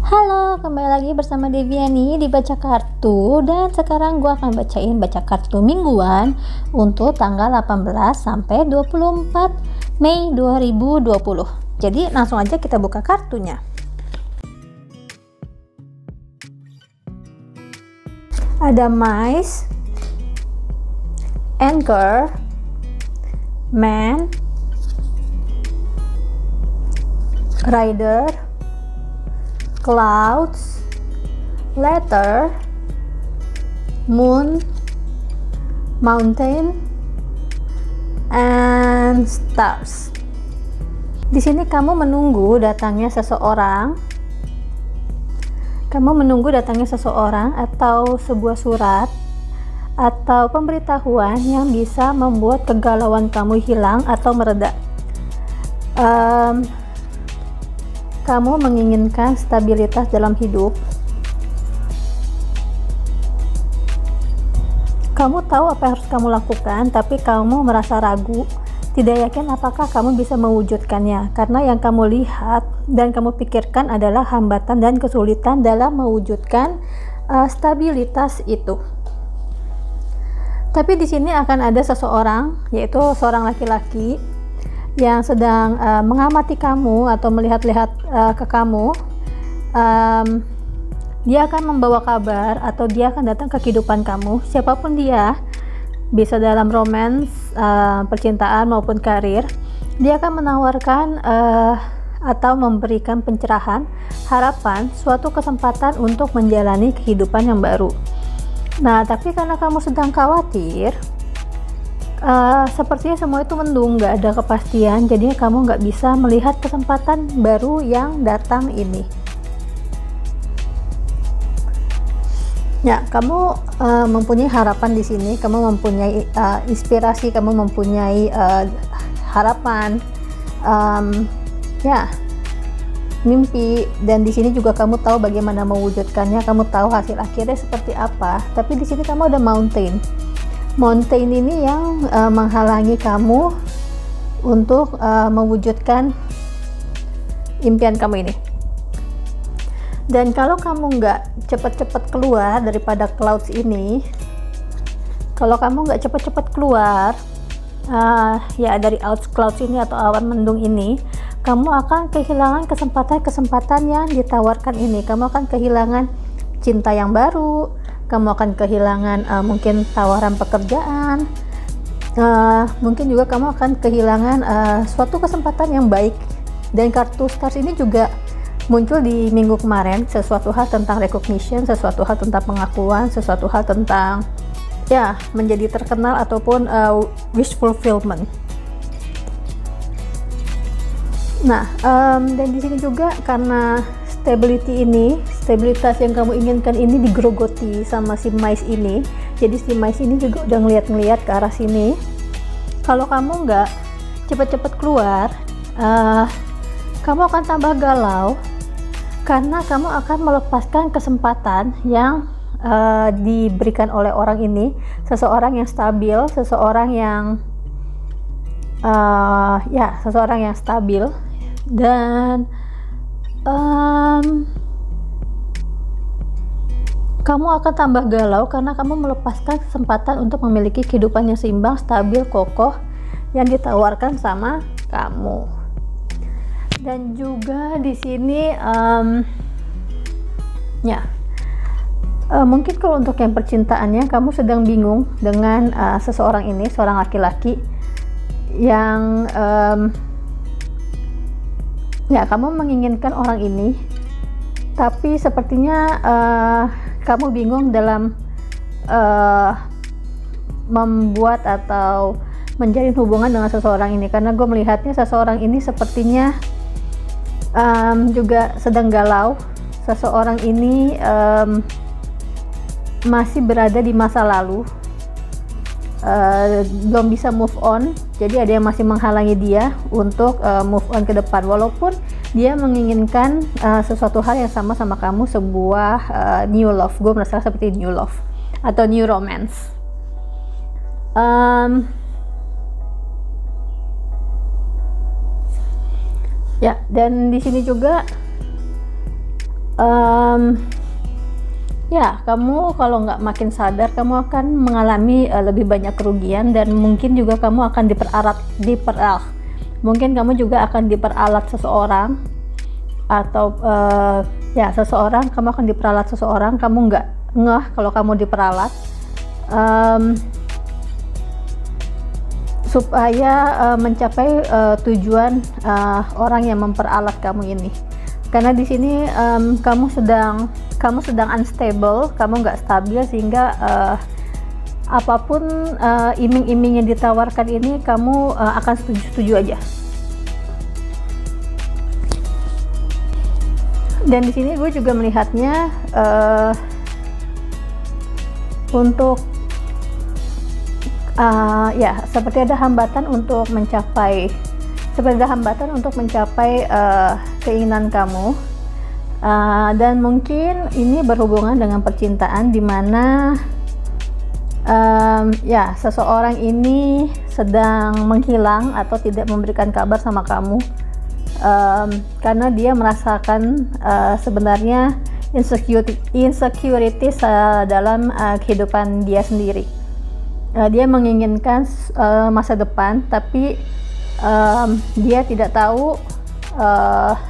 Halo, kembali lagi bersama Deviani di Baca Kartu, dan sekarang gue akan bacain baca kartu mingguan untuk tanggal 18 sampai 24 Mei 2020. Jadi langsung aja kita buka kartunya. Ada mice, anchor, man, rider, clouds, letter, moon, mountain, and stars. Di sini kamu menunggu datangnya seseorang. Kamu menunggu datangnya seseorang atau sebuah surat atau pemberitahuan yang bisa membuat kegalauan kamu hilang atau mereda. Kamu menginginkan stabilitas dalam hidup. Kamu tahu apa yang harus kamu lakukan, tapi kamu merasa ragu, tidak yakin apakah kamu bisa mewujudkannya, karena yang kamu lihat dan kamu pikirkan adalah hambatan dan kesulitan dalam mewujudkan stabilitas itu. Tapi di sini akan ada seseorang, yaitu seorang laki-laki yang sedang mengamati kamu atau melihat-lihat ke kamu. Dia akan membawa kabar atau dia akan datang ke kehidupan kamu, siapapun dia, bisa dalam romance, percintaan maupun karir. Dia akan menawarkan atau memberikan pencerahan, harapan, suatu kesempatan untuk menjalani kehidupan yang baru. Nah, tapi karena kamu sedang khawatir, sepertinya semua itu mendung, nggak ada kepastian, jadinya kamu nggak bisa melihat kesempatan baru yang datang ini. Ya, kamu mempunyai harapan di sini, kamu mempunyai inspirasi, kamu mempunyai harapan, ya, mimpi, dan di sini juga kamu tahu bagaimana mewujudkannya, kamu tahu hasil akhirnya seperti apa. Tapi di sini kamu ada mountain. Mountain ini yang menghalangi kamu untuk mewujudkan impian kamu ini. Dan kalau kamu nggak cepat-cepat keluar daripada clouds ini, kalau kamu nggak cepat-cepat keluar ya dari clouds ini atau awan mendung ini, kamu akan kehilangan kesempatan-kesempatan yang ditawarkan ini. Kamu akan kehilangan cinta yang baru, kamu akan kehilangan mungkin tawaran pekerjaan, mungkin juga kamu akan kehilangan suatu kesempatan yang baik. Dan kartu stars ini juga muncul di minggu kemarin, sesuatu hal tentang recognition, sesuatu hal tentang pengakuan, sesuatu hal tentang ya menjadi terkenal ataupun wish fulfillment. Nah, dan di sini juga karena stabilitas yang kamu inginkan ini digerogoti sama si mice ini. Jadi si mice ini juga udah ngeliat ke arah sini. Kalau kamu nggak cepet-cepet keluar, kamu akan tambah galau karena kamu akan melepaskan kesempatan yang diberikan oleh orang ini, seseorang yang stabil, seseorang yang stabil. Dan kamu akan tambah galau karena kamu melepaskan kesempatan untuk memiliki kehidupan yang seimbang, stabil, kokoh yang ditawarkan sama kamu. Dan juga di sini mungkin kalau untuk yang percintaannya kamu sedang bingung dengan seseorang ini, seorang laki-laki yang kamu menginginkan orang ini, tapi sepertinya kamu bingung dalam membuat atau menjalin hubungan dengan seseorang ini, karena gue melihatnya seseorang ini sepertinya juga sedang galau. Seseorang ini masih berada di masa lalu, belum bisa move on, jadi ada yang masih menghalangi dia untuk move on ke depan, walaupun dia menginginkan sesuatu hal yang sama kamu, sebuah new love. Gue merasa seperti new love atau new romance. Ya, dan di sini juga Ya, kamu kalau nggak makin sadar, kamu akan mengalami lebih banyak kerugian, dan mungkin juga kamu akan mungkin kamu juga akan diperalat seseorang, atau ya seseorang, kamu akan diperalat seseorang, kamu nggak ngeh kalau kamu diperalat, supaya mencapai tujuan orang yang memperalat kamu ini. Karena di sini kamu sedang unstable, kamu nggak stabil, sehingga apapun iming-iming yang ditawarkan ini kamu akan setuju-setuju aja. Dan di sini gue juga melihatnya untuk ya seperti ada hambatan untuk mencapai keinginan kamu, dan mungkin ini berhubungan dengan percintaan, dimana ya seseorang ini sedang menghilang atau tidak memberikan kabar sama kamu, karena dia merasakan sebenarnya insecurities dalam kehidupan dia sendiri. Dia menginginkan masa depan, tapi dia tidak tahu,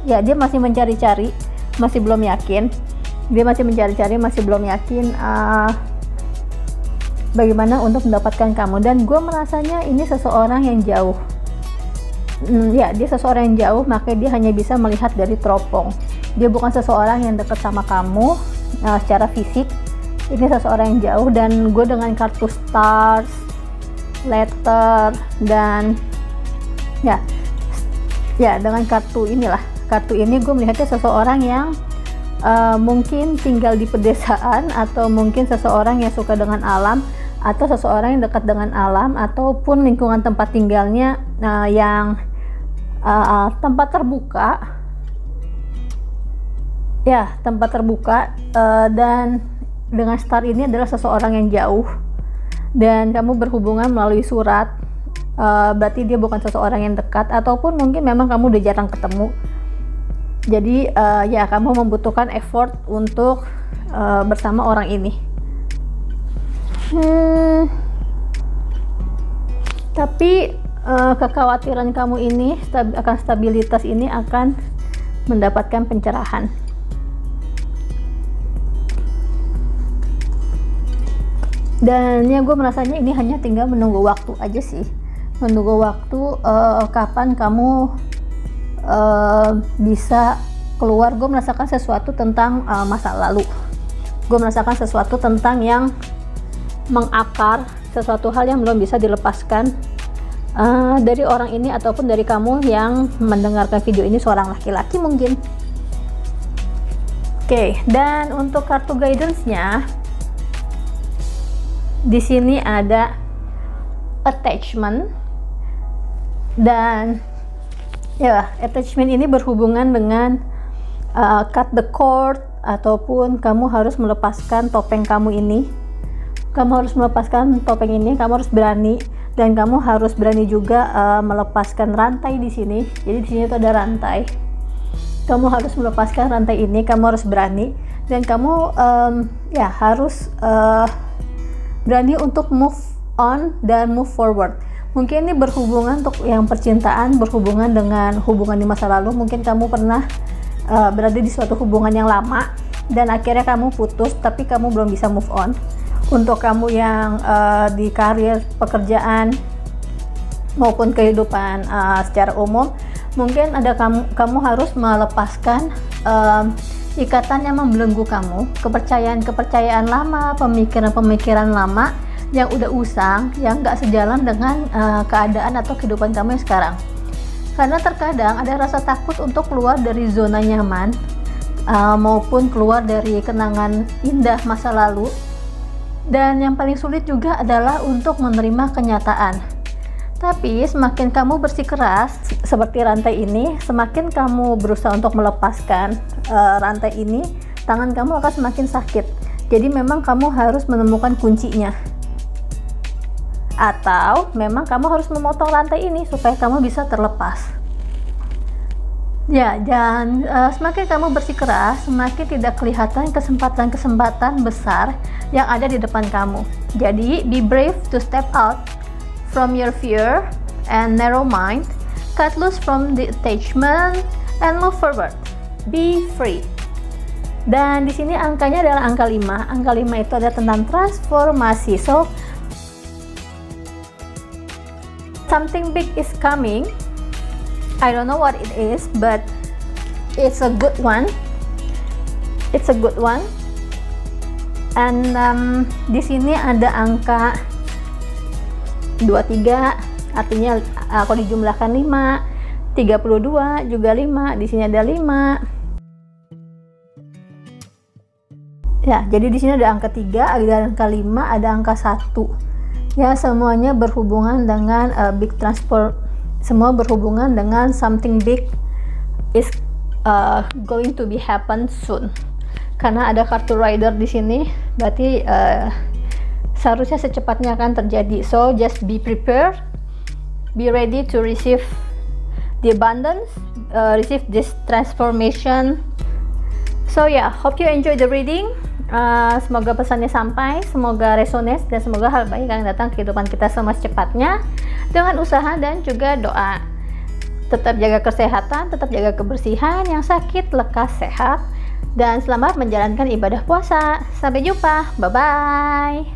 ya dia masih mencari-cari, masih belum yakin, bagaimana untuk mendapatkan kamu. Dan gue merasanya ini seseorang yang jauh, ya dia seseorang yang jauh, makanya dia hanya bisa melihat dari teropong. Dia bukan seseorang yang dekat sama kamu secara fisik. Ini seseorang yang jauh, dan gue dengan kartu stars, letter, dan ya dengan kartu ini gue melihatnya seseorang yang mungkin tinggal di pedesaan, atau mungkin seseorang yang suka dengan alam, atau seseorang yang dekat dengan alam, ataupun lingkungan tempat tinggalnya yang tempat terbuka, dan dengan star ini adalah seseorang yang jauh, dan kamu berhubungan melalui surat. Berarti dia bukan seseorang yang dekat, ataupun mungkin memang kamu udah jarang ketemu. Jadi ya kamu membutuhkan effort untuk bersama orang ini. Tapi kekhawatiran kamu ini akan stabilitas ini akan mendapatkan pencerahan. Dan ya gue merasanya ini hanya tinggal menunggu waktu aja sih, menunggu waktu kapan kamu bisa keluar. Gue merasakan sesuatu tentang masa lalu, gue merasakan sesuatu tentang yang mengakar, sesuatu hal yang belum bisa dilepaskan dari orang ini, ataupun dari kamu yang mendengarkan video ini, seorang laki-laki mungkin. Oke, dan untuk kartu guidance-nya di sini ada attachment, dan ya attachment ini berhubungan dengan cut the cord, ataupun kamu harus melepaskan topeng kamu ini. Kamu harus melepaskan topeng ini, kamu harus berani, dan kamu harus berani juga melepaskan rantai di sini. Jadi di sini tuh ada rantai. Kamu harus melepaskan rantai ini, kamu harus berani, dan kamu ya harus berani untuk move on dan move forward. Mungkin ini berhubungan untuk yang percintaan, berhubungan dengan hubungan di masa lalu. Mungkin kamu pernah berada di suatu hubungan yang lama, dan akhirnya kamu putus, tapi kamu belum bisa move on. Untuk kamu yang di karir, pekerjaan, maupun kehidupan secara umum, mungkin ada kamu harus melepaskan ikatan yang membelenggu kamu, kepercayaan lama, pemikiran lama yang udah usang, yang gak sejalan dengan keadaan atau kehidupan kamu yang sekarang. Karena terkadang ada rasa takut untuk keluar dari zona nyaman, maupun keluar dari kenangan indah masa lalu. Dan yang paling sulit juga adalah untuk menerima kenyataan. Tapi semakin kamu bersikeras seperti rantai ini, semakin kamu berusaha untuk melepaskan rantai ini, tangan kamu akan semakin sakit. Jadi memang kamu harus menemukan kuncinya, atau memang kamu harus memotong rantai ini supaya kamu bisa terlepas. Ya, dan semakin kamu bersikeras, semakin tidak kelihatan kesempatan-kesempatan besar yang ada di depan kamu. Jadi, be brave to step out from your fear and narrow mind, cut loose from the attachment, and move forward. Be free. Dan di sini angkanya adalah angka 5. Angka 5 itu ada tentang transformasi. So, something big is coming. I don't know what it is, but it's a good one. It's a good one. And di sini ada angka 23, artinya kalau dijumlahkan 5, 32 juga 5. Di sini ada 5. Ya, jadi di sini ada angka 3, ada angka 5, ada angka 1. Ya, semuanya berhubungan dengan big transfer. Semua berhubungan dengan something big is going to be happen soon. Karena ada kartu rider di sini, berarti seharusnya secepatnya akan terjadi. So just be prepared, be ready to receive the abundance, receive this transformation. So yeah, hope you enjoy the reading. Semoga pesannya sampai, semoga resonate, dan semoga hal baik akan datang ke kehidupan kita secepatnya dengan usaha dan juga doa. Tetap jaga kesehatan, tetap jaga kebersihan, yang sakit lekas sehat, dan selamat menjalankan ibadah puasa. Sampai jumpa, bye bye.